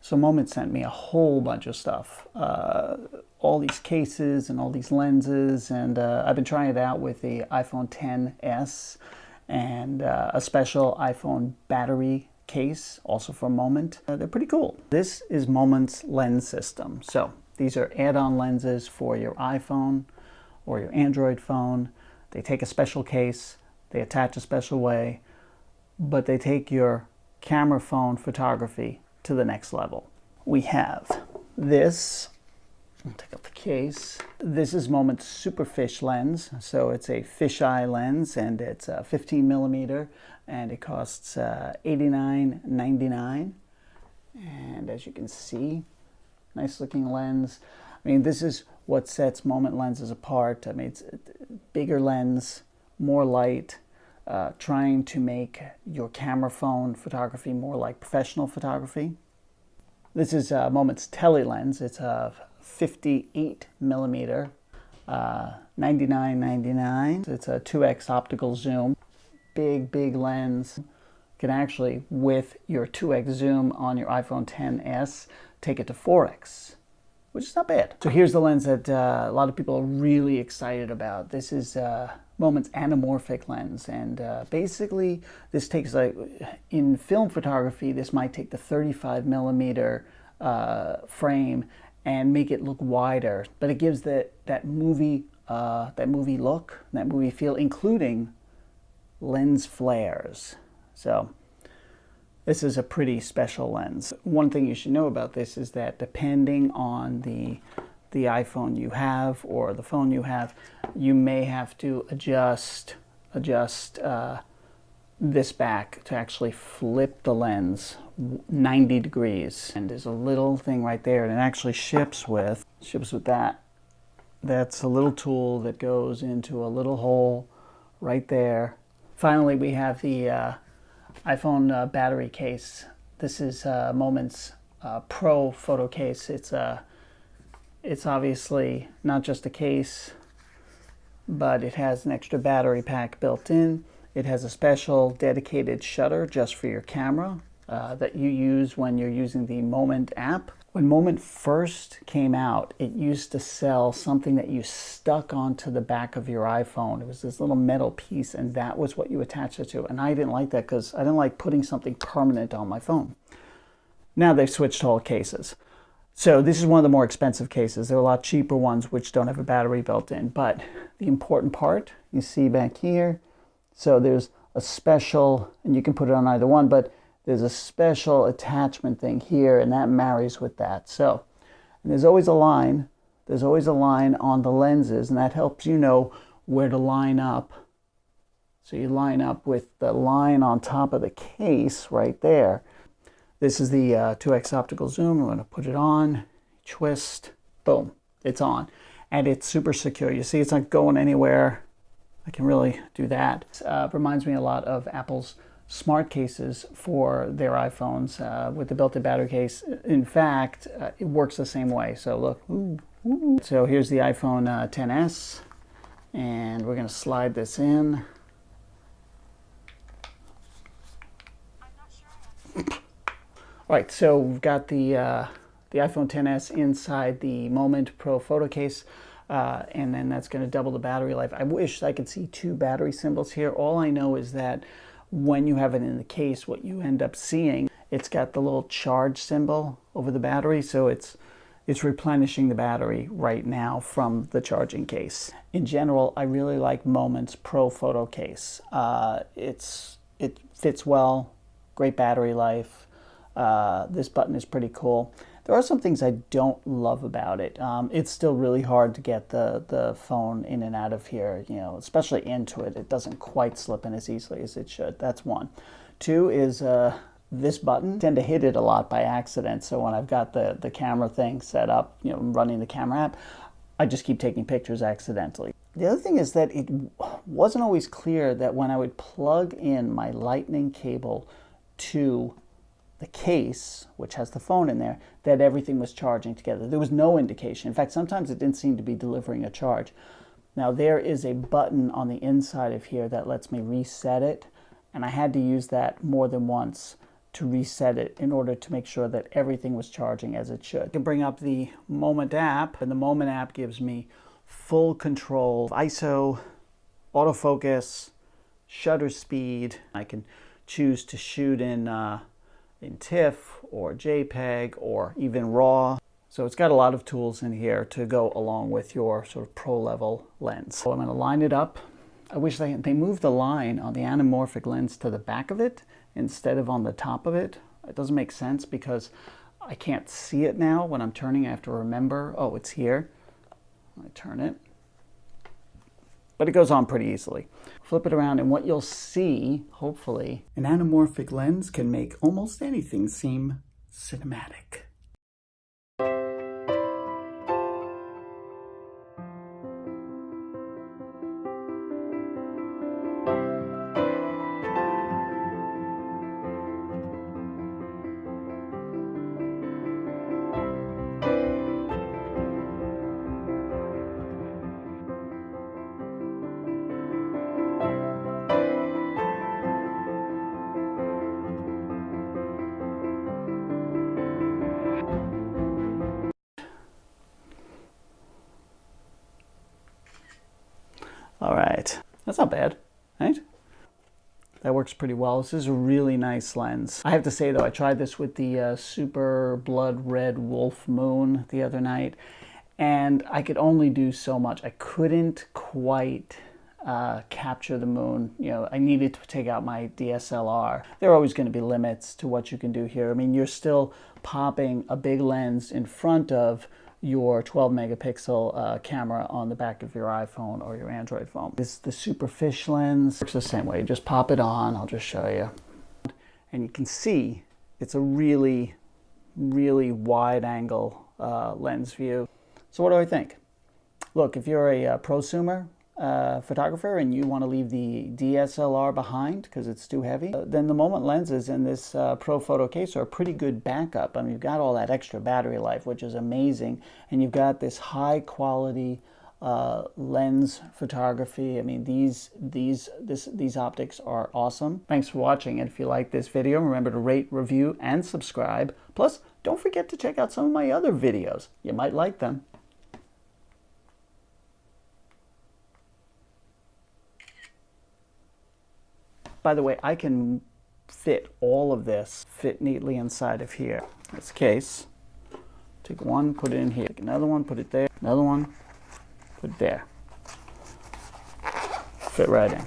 So Moment sent me a whole bunch of stuff, all these cases and all these lenses, and I've been trying it out with the iPhone XS and a special iPhone battery case, also from Moment. They're pretty cool. This is Moment's lens system. So these are add-on lenses for your iPhone or your Android phone. They take a special case, they attach a special way, but they take your camera phone photography to the next level. We have this. I'll take up the case. This is Moment's Superfish lens. So it's a fisheye lens, and it's a 15 millimeter, and it costs $89.99. And as you can see, nice looking lens. I mean, this is what sets Moment lenses apart. I mean, it's a bigger lens, more light, trying to make your camera phone photography more like professional photography. This is Moment's Tele lens. It's a 58 millimeter, $99.99. It's a 2x optical zoom. Big lens. You can actually, with your 2x zoom on your iPhone XS, take it to 4x, which is not bad. So here's the lens that a lot of people are really excited about. This is Moment's Anamorphic lens, and basically this takes, like, in film photography, this might take the 35 millimeter frame and make it look wider, but it gives that movie look, that movie feel, including lens flares. So this is a pretty special lens. One thing you should know about this is that depending on the iPhone you have or the phone you have, you may have to adjust this back to actually flip the lens 90 degrees. And there's a little thing right there, and it actually ships with that. That's a little tool that goes into a little hole right there. Finally, we have the iPhone battery case. This is Moment's Pro photo case. It's obviously not just a case, but it has an extra battery pack built in. It has a special dedicated shutter just for your camera that you use when you're using the Moment app. When Moment first came out, it used to sell something that you stuck onto the back of your iPhone. It was this little metal piece, and that was what you attached it to. And I didn't like that because I didn't like putting something permanent on my phone. Now they've switched to all cases. So this is one of the more expensive cases. There are a lot cheaper ones which don't have a battery built in. But the important part, you see back here, so there's a special, and you can put it on either one, but there's a special attachment thing here, and that marries with that. So, and there's always a line on the lenses, and that helps you know where to line up. So you line up with the line on top of the case right there. This is the 2x optical zoom. I'm going to put it on, twist, boom, it's on. And it's super secure. You see, it's not going anywhere. I can really do that. Reminds me a lot of Apple's smart cases for their iPhones with the built-in battery case. In fact, it works the same way. So look. So here's the iPhone XS, and we're going to slide this in. All right, so we've got the iPhone XS inside the Moment Pro photo case, and then that's going to double the battery life. I wish I could see two battery symbols here. All I know is that when you have it in the case, what you end up seeing, it's got the little charge symbol over the battery, so it's replenishing the battery right now from the charging case. In general, I really like Moment's Pro photo case. It fits well, great battery life. This button is pretty cool. There are some things I don't love about it. It's still really hard to get the phone in and out of here, you know, especially into it. It doesn't quite slip in as easily as it should. That's one. Two is this button. I tend to hit it a lot by accident, so when I've got the camera thing set up, you know, running the camera app, I just keep taking pictures accidentally. The other thing is that it wasn't always clear that when I would plug in my lightning cable to the case, which has the phone in there, that everything was charging together. There was no indication. In fact, sometimes it didn't seem to be delivering a charge. Now there is a button on the inside of here that lets me reset it, and I had to use that more than once to reset it in order to make sure that everything was charging as it should. I can bring up the Moment app, and the Moment app gives me full control of ISO, autofocus, shutter speed. I can choose to shoot in TIFF or JPEG or even RAW. So it's got a lot of tools in here to go along with your sort of pro level lens. So I'm going to line it up. I wish they moved the line on the anamorphic lens to the back of it instead of on the top of it. It doesn't make sense because I can't see it now when I'm turning. I have to remember, oh, it's here. I turn it. But it goes on pretty easily. Flip it around and what you'll see, hopefully, an anamorphic lens can make almost anything seem cinematic. All right, that's not bad, right? That works pretty well. This is a really nice lens. I have to say though, I tried this with the Super Blood Red Wolf Moon the other night, and I could only do so much. I couldn't quite capture the moon. You know, I needed to take out my DSLR. There are always going to be limits to what you can do here. I mean, you're still popping a big lens in front of your 12 megapixel camera on the back of your iPhone or your Android phone. This is the Superfish lens. Works the same way. You just pop it on. I'll just show you. And you can see it's a really, really wide angle lens view. So what do I think? Look, if you're a prosumer photographer and you want to leave the DSLR behind because it's too heavy, then the Moment lenses in this Pro Photo case are a pretty good backup. I mean, you've got all that extra battery life, which is amazing, and you've got this high quality lens photography. I mean, these optics are awesome. Thanks for watching, and if you like this video, remember to rate, review, and subscribe. Plus, don't forget to check out some of my other videos. You might like them. By the way, I can fit all of this, fit neatly inside of here. This case, take one, put it in here. Take another one, put it there. Another one, put it there. Fit right in.